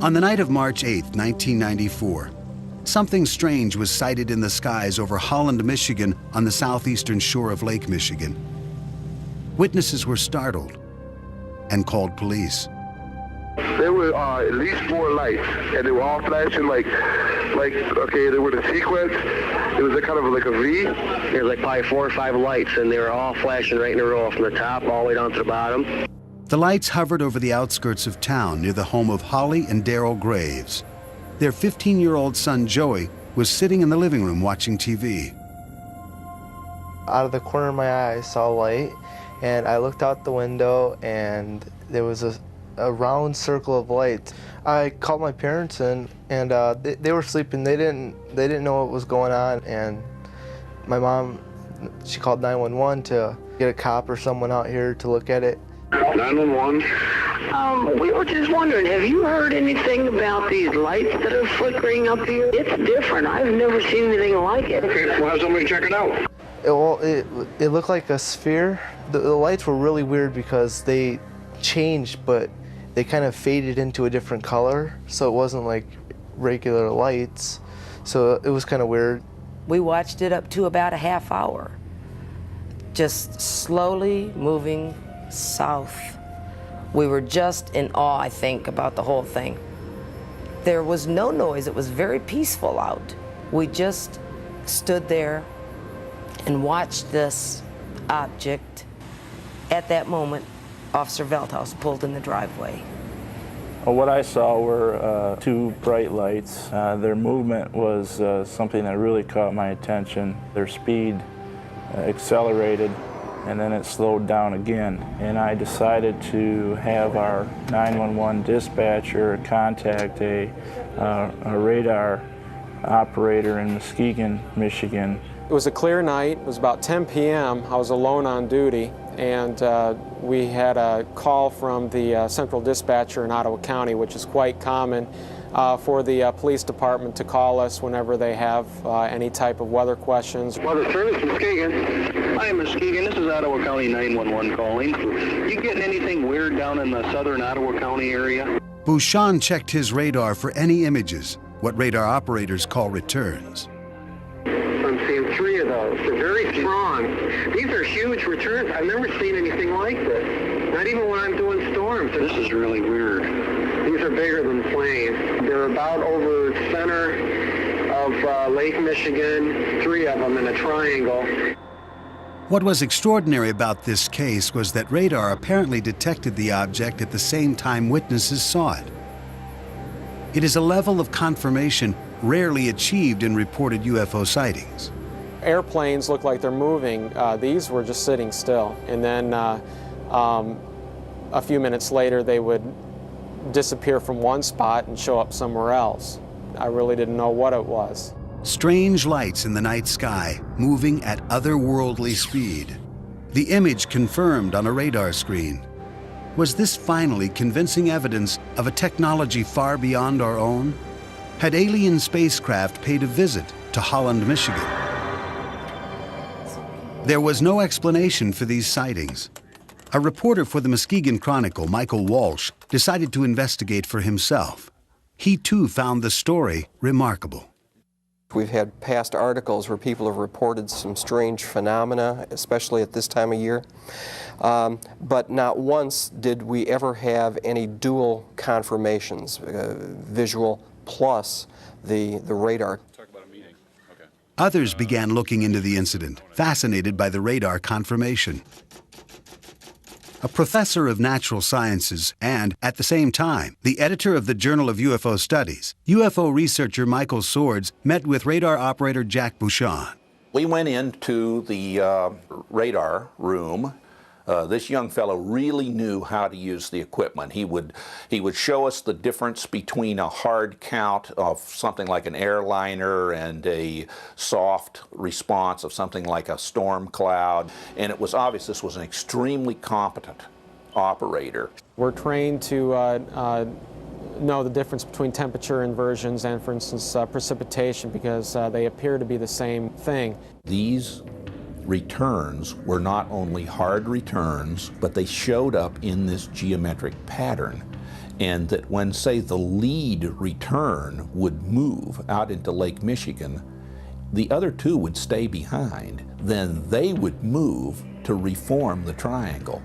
On the night of March 8, 1994, something strange was sighted in the skies over Holland, Michigan, on the southeastern shore of Lake Michigan. Witnesses were startled and called police. There were at least 4 lights, and they were all flashing like okay, they were the sequence. It was a kind of like a V. There was like probably 4 or 5 lights, and they were all flashing right in a row from the top all the way down to the bottom. The lights hovered over the outskirts of town near the home of Holly and Daryl Graves. Their 15-year-old son, Joey, was sitting in the living room watching TV. Out of the corner of my eye, I saw a light, and I looked out the window, and there was a round circle of light. I called my parents in, and they were sleeping. They didn't know what was going on, and my mom, she called 911 to get a cop or someone out here to look at it. 911. We were just wondering, have you heard anything about these lights that are flickering up here? It's different. I've never seen anything like it. Okay, we'll have somebody check it out. It looked like a sphere. The lights were really weird because they changed, but they kind of faded into a different color, so it wasn't like regular lights. So it was kind of weird. We watched it up to about a half hour, just slowly moving south. We were just in awe, I think, about the whole thing. There was no noise. It was very peaceful out. We just stood there and watched this object. At that moment, Officer Veldhuis pulled in the driveway. Well, what I saw were 2 bright lights. Their movement was something that really caught my attention. Their speed accelerated, and then it slowed down again. And I decided to have our 911 dispatcher contact a radar operator in Muskegon, Michigan. It was a clear night. It was about 10 p.m. I was alone on duty, and we had a call from the central dispatcher in Ottawa County, which is quite common for the police department to call us whenever they have any type of weather questions. Weather Service, Muskegon. Hi, Muskegon. This is Ottawa County 911 calling. You getting anything weird down in the southern Ottawa County area? Bouchon checked his radar for any images, what radar operators call returns. I'm seeing 3 of those. They're very strong. These are huge returns. I've never seen anything like this. Not even when I'm doing storms. This is really weird. These are bigger than planes. They're about over center of Lake Michigan, 3 of them in a triangle. What was extraordinary about this case was that radar apparently detected the object at the same time witnesses saw it. It is a level of confirmation rarely achieved in reported UFO sightings. Airplanes look like they're moving. These were just sitting still. And then a few minutes later, they would disappear from one spot and show up somewhere else. I really didn't know what it was. Strange lights in the night sky, moving at otherworldly speed. The image confirmed on a radar screen. Was this finally convincing evidence of a technology far beyond our own? Had alien spacecraft paid a visit to Holland, Michigan? There was no explanation for these sightings. A reporter for the Muskegon Chronicle, Michael Walsh, decided to investigate for himself. He too found the story remarkable. We've had past articles where people have reported some strange phenomena, especially at this time of year. But not once did we ever have any dual confirmations, visual plus the radar. Others began looking into the incident, fascinated by the radar confirmation. A professor of natural sciences and, at the same time, the editor of the Journal of UFO Studies, UFO researcher Michael Swords met with radar operator Jack Bouchon. We went into the radar room. This young fellow really knew how to use the equipment. He would show us the difference between a hard count of something like an airliner and a soft response of something like a storm cloud. And it was obvious this was an extremely competent operator. We're trained to know the difference between temperature inversions and, for instance, precipitation, because they appear to be the same thing. These returns were not only hard returns, but they showed up in this geometric pattern. and that when, say, the lead return would move out into Lake Michigan, the other two would stay behind. Then they would move to reform the triangle.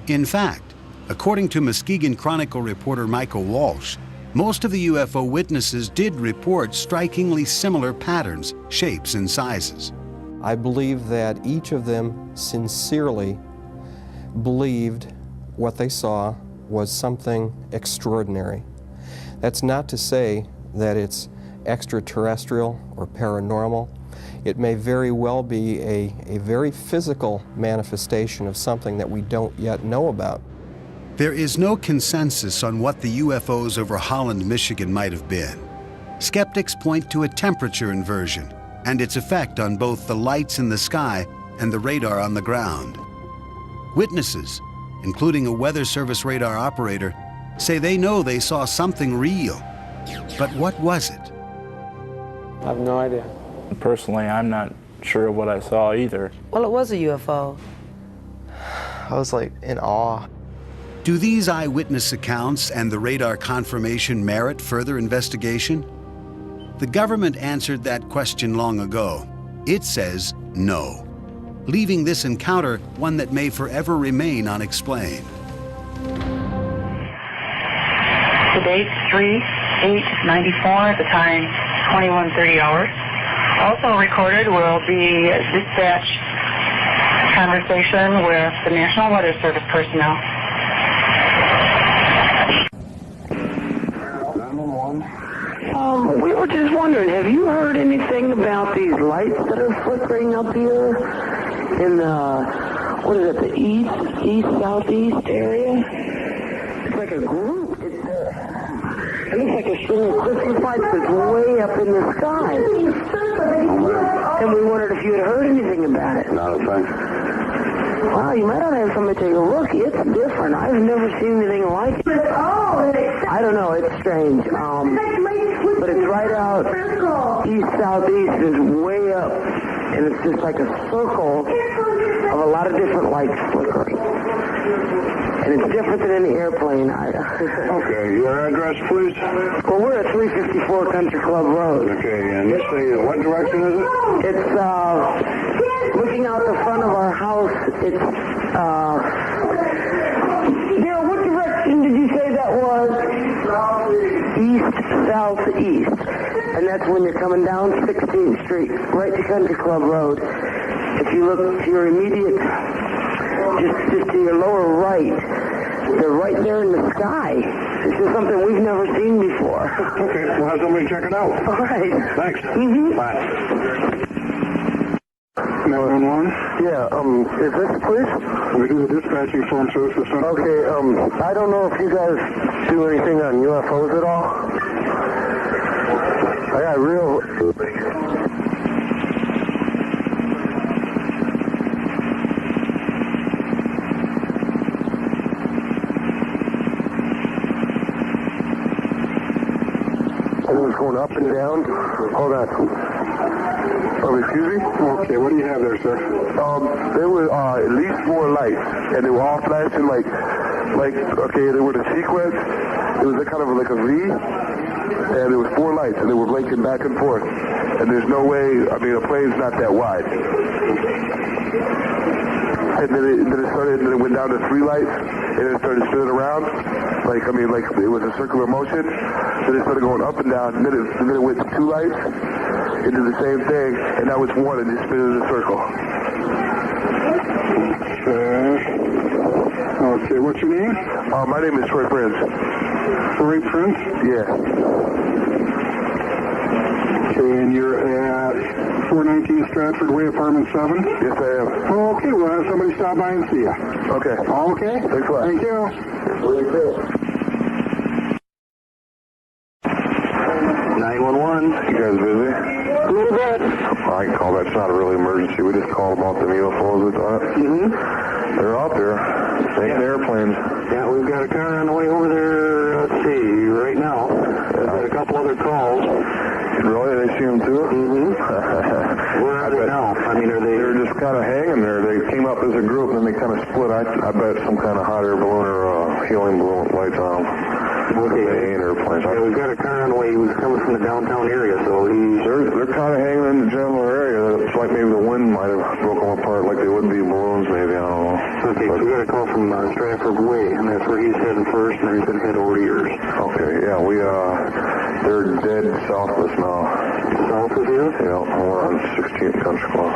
In fact, according to Muskegon Chronicle reporter Michael Walsh, most of the UFO witnesses did report strikingly similar patterns, shapes, and sizes. I believe that each of them sincerely believed what they saw was something extraordinary. That's not to say that it's extraterrestrial or paranormal. It may very well be a very physical manifestation of something that we don't yet know about. There is no consensus on what the UFOs over Holland, Michigan might have been. Skeptics point to a temperature inversion and its effect on both the lights in the sky and the radar on the ground. Witnesses, including a Weather Service radar operator, say they know they saw something real. But what was it? I have no idea. Personally, I'm not sure what I saw either. Well, it was a UFO. I was like in awe. Do these eyewitness accounts and the radar confirmation merit further investigation? The government answered that question long ago. It says no, leaving this encounter one that may forever remain unexplained. The date 3/8/94, the time 21:30 hours. Also recorded will be a dispatch conversation with the National Weather Service personnel. We were just wondering, have you heard anything about these lights that are flickering up here in the, what is it, the southeast area? It's like a group. It looks like a string of Christmas lights that's way up in the sky. And we wondered if you had heard anything about it. Not a thing. Wow, you might ought to have somebody take a look. It's different. I've never seen anything like it. I don't know. It's strange. But it's right out east-southeast. It's way up. And it's just like a circle of a lot of different lights flickering. And it's different than any airplane. Okay, your address, please? Well, we're at 354 Country Club Road. Okay, and this thing, what direction is it? It's, looking out the front of our house, it's, Darryl, what direction did you say that was? East-southeast. And that's when you're coming down 16th Street, right to Country Club Road. If you look to your immediate, just to your lower right, they're right there in the sky. This is something we've never seen before. Okay, we'll have somebody check it out. All right. Thanks. Mm-hmm. Bye. 911? Yeah, is this please? We do the dispatching phone service. Okay, I don't know if you guys do anything on UFOs at all. I got real... It was going up and down. Hold on. Oh, excuse me? Okay, what do you have there, sir? There were at least 4 lights, and they were all flashing like, okay, they were the sequence. It was kind of like a V, and there was 4 lights, and they were blinking back and forth. And there's no way, I mean, a plane's not that wide. And then it went down to 3 lights, and it started spinning around. Like it was a circular motion. Then it started going up and down, and then it went to 2 lights. It did the same thing, and now it's 1 and just spinning in a circle. Okay, what's your name? My name is Troy Prince. Troy Prince? Yeah. Okay, and you're at 419 Stratford Way, apartment 7? Yes, I am. Oh, okay, we'll have somebody stop by and see you. Okay. Okay? Thanks a lot. Thank you. 911. You guys busy? A little bit. I can call that. It's not a really emergency. We just called about the UFOs, we thought. Mm-hmm. They're out there. Taking airplanes. Yeah, we've got a car on the way over there, let's see, right now. We've got a couple other calls. Really? They see them too? Mm-hmm. Where are they now? I mean, They're just kind of hanging there. They came up as a group and then they kind of split. I bet some kind of hot air balloon or helium balloon with lights on them. Maine airplanes. Yeah, we've got a car on the way. He was coming from the downtown area, so They're kind of hanging in the general area. It's like maybe the wind might have broken them apart, like they would be balloons, maybe. I don't know. Okay, so we got a call from Stratford Way, and that's where he's heading first, and then he's going to head over to yours. Okay, yeah, they're dead south of us now. South of you? Yeah, we're on 16th Country Club.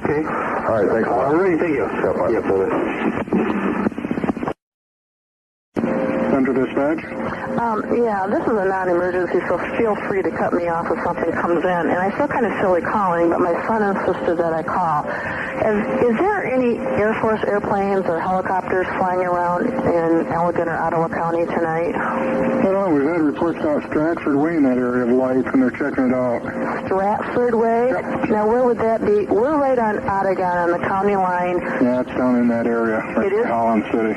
Okay. All right, thanks a lot. All right, thank you. Yeah, bye. Yeah, brother. Central Dispatch? Yeah, this is a non-emergency, so feel free to cut me off if something comes in. And I feel kind of silly calling, but my son insisted that I call. Is there any Air Force airplanes or helicopters flying around in Allegan or Ottawa County tonight? Well, we've had reports out Stratford Way in that area of lights, and they're checking it out. Stratford Way? Yep. Now, where would that be? We're right on Ottawa on the county line. Yeah, it's down in that area, right It is? by Holland City.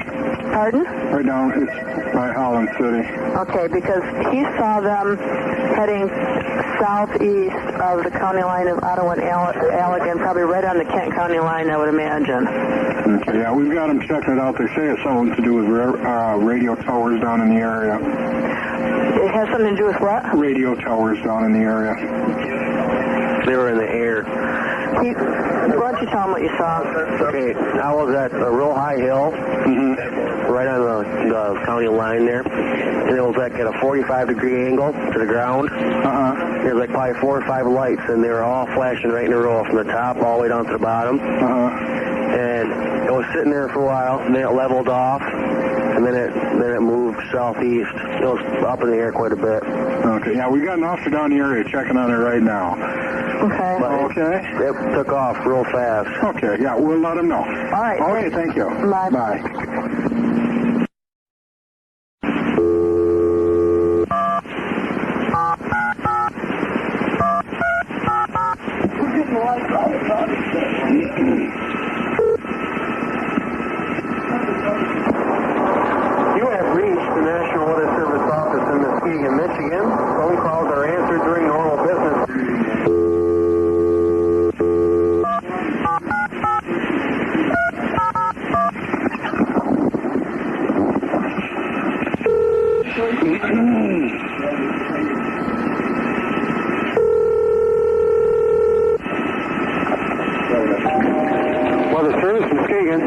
Pardon? Right down, it's by Holland City. Okay, because he saw them heading southeast of the county line of Ottawa and Allegan, probably right on the Kent County line, I would imagine. Okay, yeah, we've got them checking it out. They say it's something to do with radio towers down in the area. It has something to do with what? Radio towers down in the area. They were in the air. Why don't you tell him what you saw? Okay, I was at a real high hill, right on the county line there, and it was like at a 45-degree angle to the ground. There was like probably 4 or 5 lights, and they were all flashing right in a row from the top all the way down to the bottom. And it was sitting there for a while, and then it leveled off, and then it moved southeast. It was up in the air quite a bit. Okay, yeah, we got an officer down the area checking on it right now. Okay. Okay. It took off real fast. Okay, yeah, we'll let him know. All right. Okay, thank you. Bye. Bye. You have reached the National Weather Service office in Muskegon, Michigan. Phone calls are answered during normal business. Weather Service, Muskegon.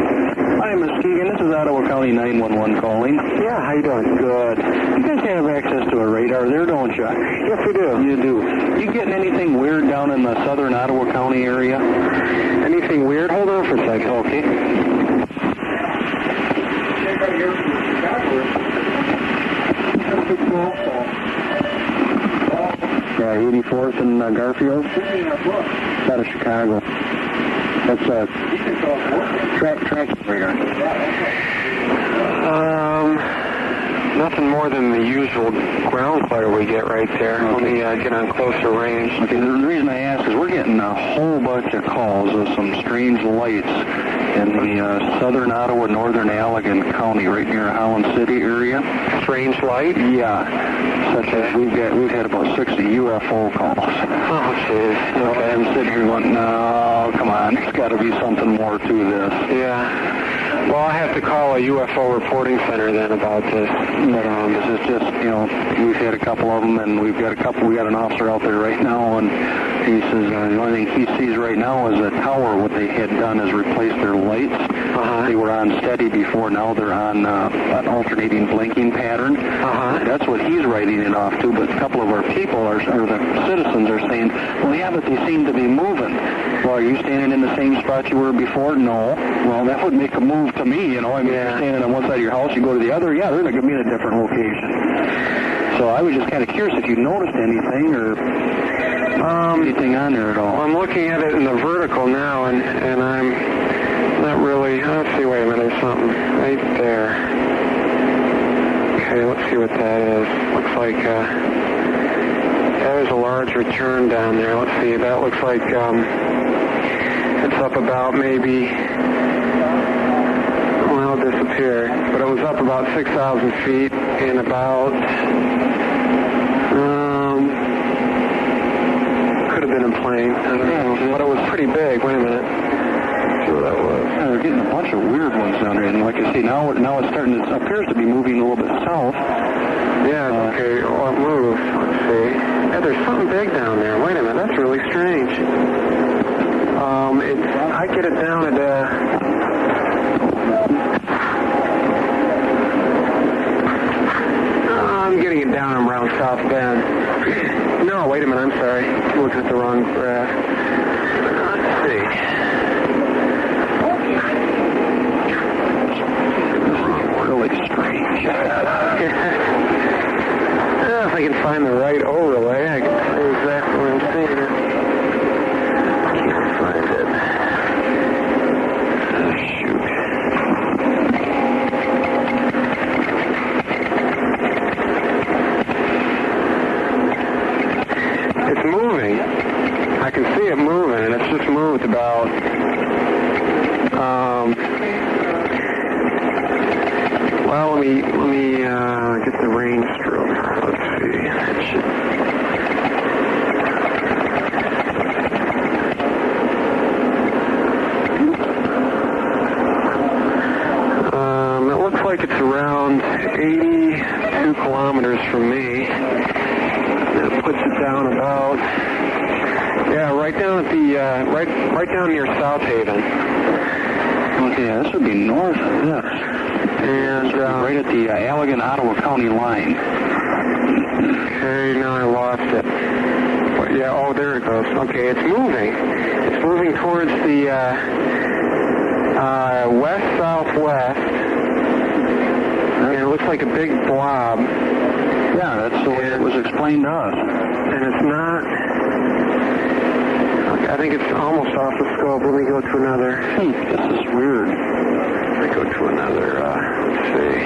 Hi, Muskegon. This is Ottawa County 911 calling. Yeah, how you doing? Good. You guys have access to a radar there, don't you? Yes, we do. You do. You getting anything weird down in the southern Ottawa County area? Anything weird? Hold on for a second. Okay. Yeah, 84th and Garfield. Out of Chicago. That's a track radar. Nothing more than the usual ground glare we get right there. Let me get on closer range. Okay, the reason I ask is we're getting a whole bunch of calls of some strange lights in the southern Ottawa, northern Allegan County, right near Holland City area. Strange light? Yeah. Such as we've had about 60 UFO calls. Oh, jeez. Okay. I'm sitting here going, no, come on, there's got to be something more to this. Yeah. Well, I have to call a UFO reporting center then about this. But this is just, we've had a couple of them, and we got an officer out there right now, and he says the only thing he sees right now is a tower. What they had done is replace their lights. They were on steady before, now they're on an alternating blinking pattern. That's what he's writing it off to, but a couple of our people, or the citizens, are saying, well, yeah, but they seem to be moving. Well, are you standing in the same spot you were before? No. Well, that would make a move to me, I mean, you're standing on one side of your house, you go to the other, yeah, they're going to be in a different location. So I was just kind of curious if you noticed anything or anything on there at all. I'm looking at it in the vertical now, and I'm not really, let's see, wait a minute, there's something right there. Okay, let's see what that is. Looks like, there's a large return down there. Let's see, that looks like, it's up about maybe, well, it disappeared, but it was up about 6,000 feet and about, could have been a plane, I don't know, but it was pretty big. Wait a minute. Let's see what that was. Yeah, they're getting a bunch of weird ones down there, and like I say, now it's starting to, it appears to be moving a little bit south. Yeah, I get it down at, I'm getting it down around South Bend. No, wait a minute, I'm sorry. I looked at the wrong graph. Let's see. Really strange. If I can find the right overlay, I can tell you exactly where I'm seeing it. Can't find it. Oh, shoot. It's moving. I can see it moving, and it's just moved about, well, let me get the range stroke. Let's see. It should... it looks like it's around 82 kilometers from me. That puts it down about, yeah, right down at the, right down near South Haven. Okay, this would be north of this. And right at the Allegan-Ottawa County line. Okay, now I lost it. But yeah, oh, there it goes. Okay, it's moving. It's moving towards the west-southwest. And it looks like a big blob. Yeah, that's the way it was explained to us. And it's not... I think it's almost off the scope. Let me go to another. This is weird. Let me go to another, let's see.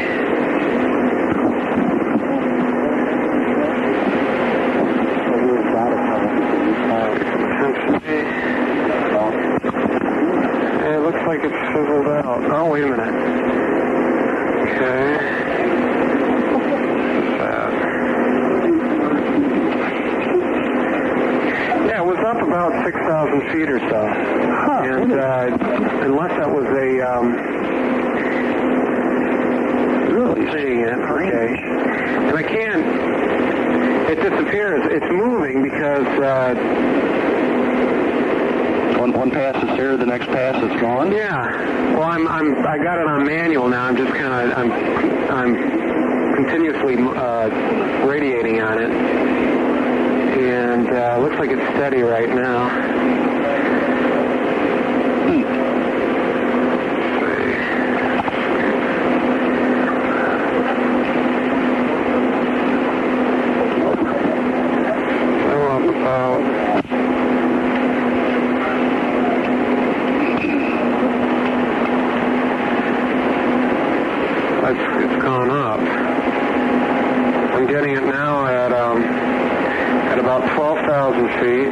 It looks like it's fizzled out. Oh, wait a minute. Okay. Yeah, it was up about 6,000 feet or so. And unless that was a... really seeing it. Okay. And I can't... It disappears. It's moving because... One pass is here, the next pass it's gone? Yeah. Well, I got it on manual now. I'm just kind of... I'm continuously radiating on it. And looks like it's steady right now. It's gone up. I'm getting it now at about 12,000 feet.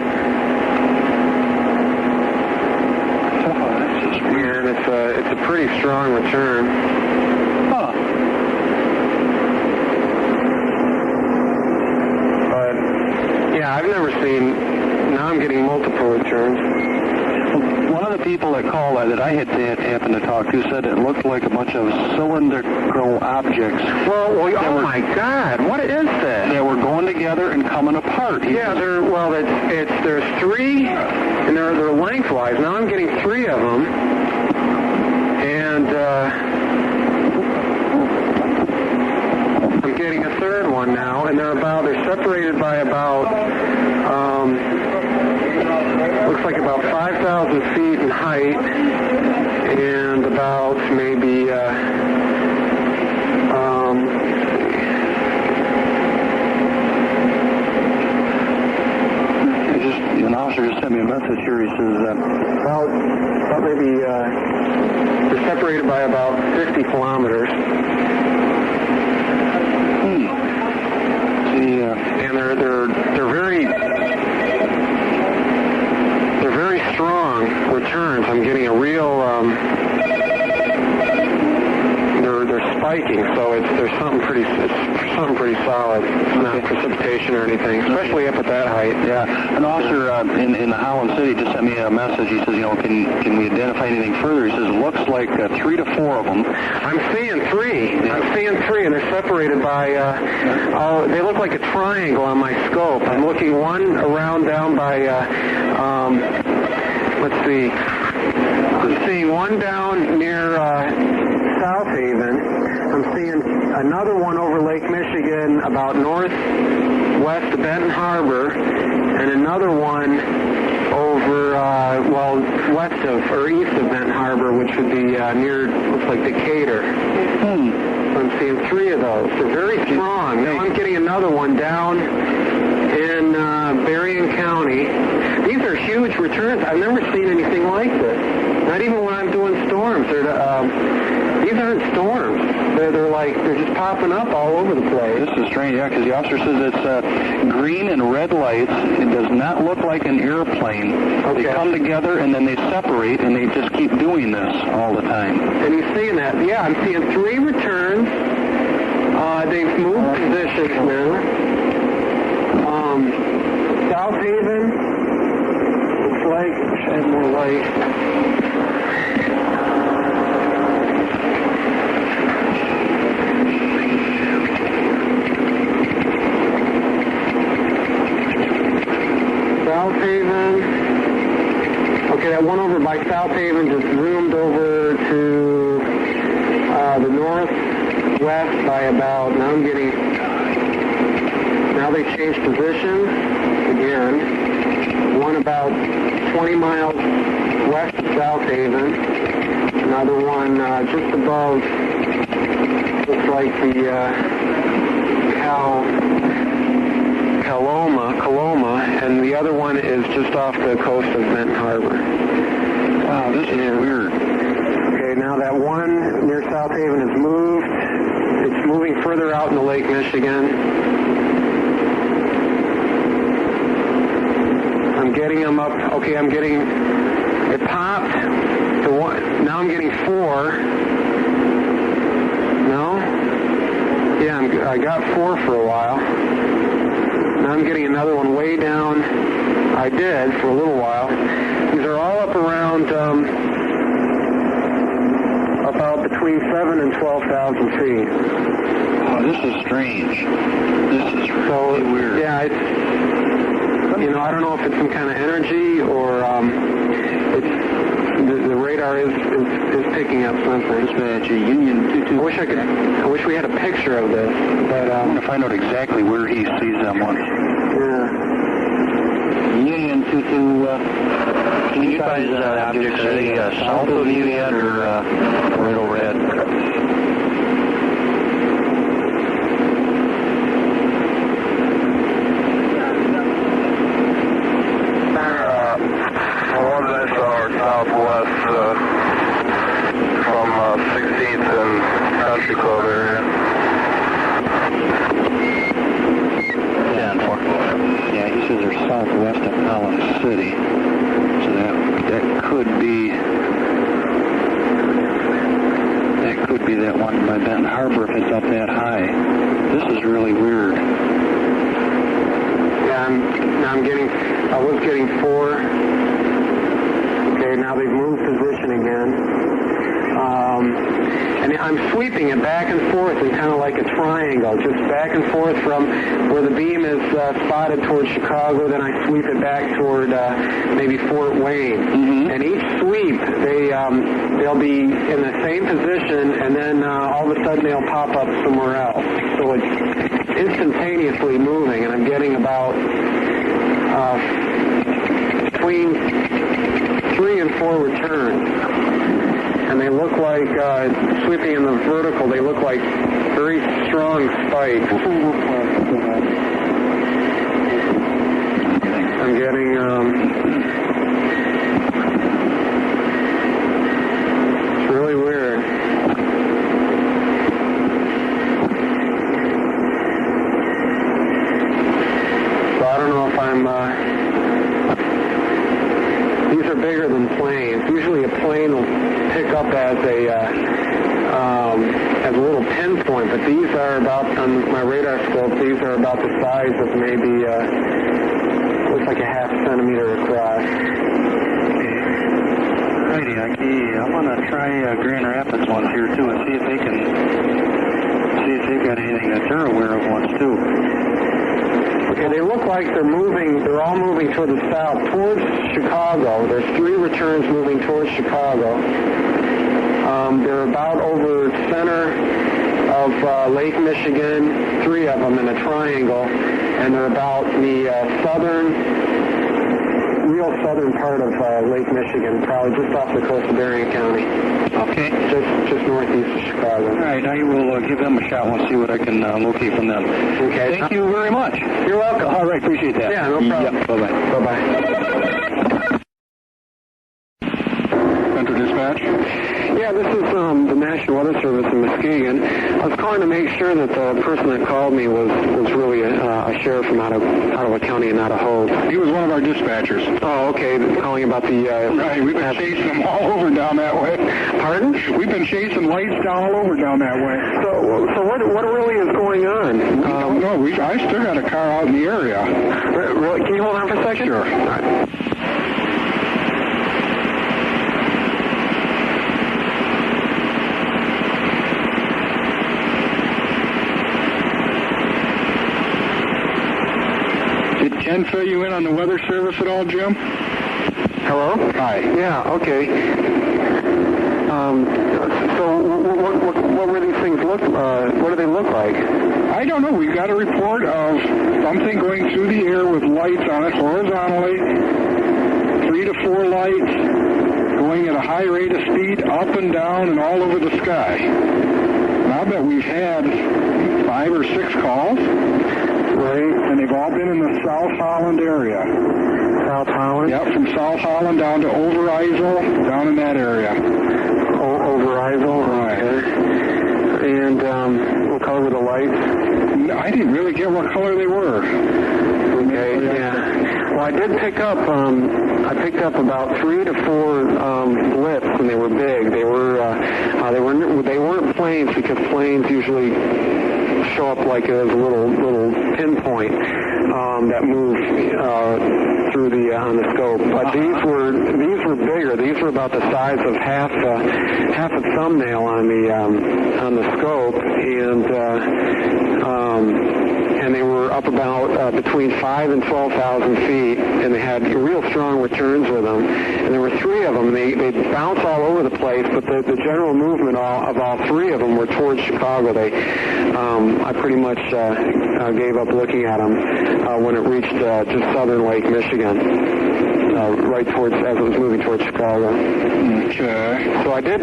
And it's a pretty strong return. Huh. But yeah, I've never seen. Now I'm getting multiple returns. One of the people that called that I had happened to talk to said it looked like a bunch of cylindrical objects. Well, oh my God, what is that? They were going together and coming apart. Yeah, there's three, and they're lengthwise. Now I'm getting three of them, and I'm getting a third one now, and they're separated by about. Looks like about 5,000 feet in height and about maybe, an officer just sent me a message here. He says about maybe, they're separated by about 50 kilometers. And they're very strong returns. I'm getting a real, they're spiking, so there's something pretty solid. It's not precipitation or anything, especially up at that height. Yeah. An officer in the Holland City just sent me a message. He says, can we identify anything further? He says, it looks like 3 to 4 of them. I'm seeing three. Yeah. I'm seeing three, and they're separated by, they look like a triangle on my scope. I'm looking one around down by, let's see. seeing one down near South Haven. I'm seeing another one over Lake Michigan about northwest of Benton Harbor, and another one over, west of, or east of Benton Harbor, which would be near, looks like Decatur. I'm seeing 3 of those. They're very strong. Now I'm getting another one down in Berrien County. These are huge returns. I've never seen anything like this. Not even when I'm doing storms. These aren't storms. They're just popping up all over the place. This is strange, yeah, because the officer says it's green and red lights. It does not look like an airplane. Okay. They come together and then they separate, and they just keep doing this all the time. And he's seeing that. Yeah, I'm seeing 3 returns. They've moved positions now. South Haven, looks like, shed more light. South Haven. Okay, that one over by South Haven just zoomed over to the northwest by about, now they changed positions again. One about 20 miles west of South Haven. Another one just above, looks like the Coloma, and the other one is just off the coast of Benton Harbor. Wow, this is weird. Okay, now that one near South Haven has moved. It's moving further out into Lake Michigan. I'm getting them up. Okay, it popped to one. Now I'm getting 4. No? Yeah, I got 4 for a while. Now I'm getting another one way down. I did for a little while. These are all up around about between 7,000 and 12,000 feet. Oh, this is strange. This is really weird. Yeah, it's, I don't know if it's some kind of energy or the radar is picking up something. Dispatch Union 22. I wish we had a picture of this, but I want to find out exactly where he sees them ones. Yeah. Union 22. Can you guys objects are they south of you yet or right overhead? Southwest from 16th and Country Club area. Yeah, he says they're southwest of Holland City. So that could be that one by Benton Harbor if it's up that high. This is really weird. Yeah, I was getting 4. Okay, now they've moved position again. And I'm sweeping it back and forth in kind of like a triangle, just back and forth from where the beam is spotted towards Chicago, then I sweep it back toward maybe Fort Wayne. Mm-hmm. And each sweep, they'll be in the same position, and then all of a sudden they'll pop up somewhere else. So it's instantaneously moving, and I'm getting about between 3 and 4 returns. And they look like, sweeping in the vertical, they look like very strong spikes. I'm getting, it's really weird. So I don't know if these are bigger than planes. Usually a plane will pick up as a little pinpoint, but these are about, on my radar scope, these are about the size of maybe, looks like a half centimeter across. Righty, I want to try Grand Rapids ones here too and see if they've got anything that they're aware of once too. Okay, they look like they're moving, they're all moving toward the south, towards Chicago. There's 3 returns moving towards Chicago. They're about over center of Lake Michigan, 3 of them in a triangle, and they're about the real southern part of Lake Michigan, probably just off the coast of Berrien County. Okay. Just northeast of Chicago. All right, I will give them a shot and see what I can locate from them. Okay. Thank you very much. You're welcome. All right, appreciate that. Yeah, no problem. Yep, bye-bye. Bye-bye. Central Dispatch. Yeah, this is the National Weather Service in Muskegon. I was calling to make sure that the person that called me was really a sheriff from Ottawa County and not a hoax. He was one of our dispatchers. Oh, okay. Calling about the... Right, we've been chasing them all over down that way. Pardon? We've been chasing lights all over down that way. So what really is going on? We don't know. I still got a car out in the area. Really? Can you hold on for a second? Sure. All right. Did Ken fill you in on the weather service at all, Jim? Hello? Hi. Yeah, okay. So what were these things what do they look like? I don't know. We've got a report of something going through the air with lights on it horizontally, 3 to 4 lights going at a high rate of speed up and down and all over the sky. And I'll bet we've had 5 or 6 calls. Right. And they've all been in the South Holland area. South Holland? Yep, from South Holland down to Overijssel, down in that area. Overijssel? Right. Okay. And what color were the lights? I didn't really get what color they were. Okay, yeah. Well, I did pick up, about 3 to 4 blips, and they were big. They weren't planes, because planes usually show up like a little pinpoint that move through the on the scope. But these were bigger. These were about the size of half a thumbnail on the scope, and they were up about between 5,000 and 12,000 feet, and they had real strong returns with them. And there were 3 of them. They bounce all over the place, but the general movement of all 3 of them were towards Chicago. I pretty much gave up looking at them when it reached just southern Lake Michigan, right towards as it was moving towards Chicago. Okay. So I did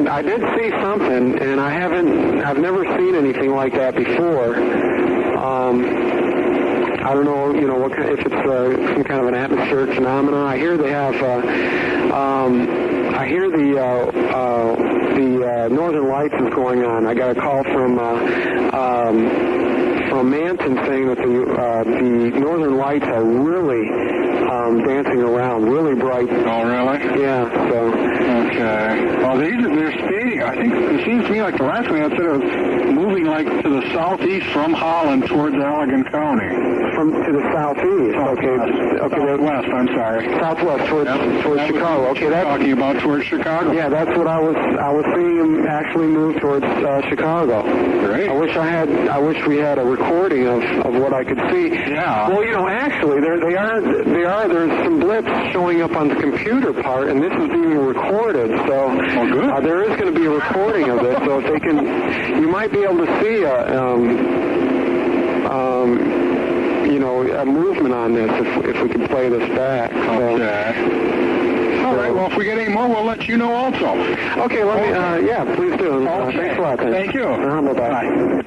see something, and I've never seen anything like that before. I don't know, if it's some kind of an atmospheric phenomenon. I hear they have. I hear the Northern Lights is going on. I got a call from Manton saying that the Northern Lights are really dancing around, really bright. Oh, really? Yeah. So. Okay. Well, they're speeding. I think it seems to me like the last one I said it was moving like to the southeast from Holland towards Allegan County. To the southeast. Okay. Southwest. I'm sorry. Southwest towards Chicago. Okay, that's talking about towards Chicago. Yeah, that's what I was seeing them actually move towards Chicago. Great. I wish we had a recording of what I could see. Yeah. Well, actually, they are. There's some blips showing up on the computer part, and this is being recorded. So good. There is going to be a recording of this. So if they can, you might be able to see a movement on this if we can play this back. So. Okay. All right. Well, if we get any more, we'll let you know also. Okay. Let me. Yeah, please do. Okay. Thanks a lot. Thank you. Bye-bye. Bye.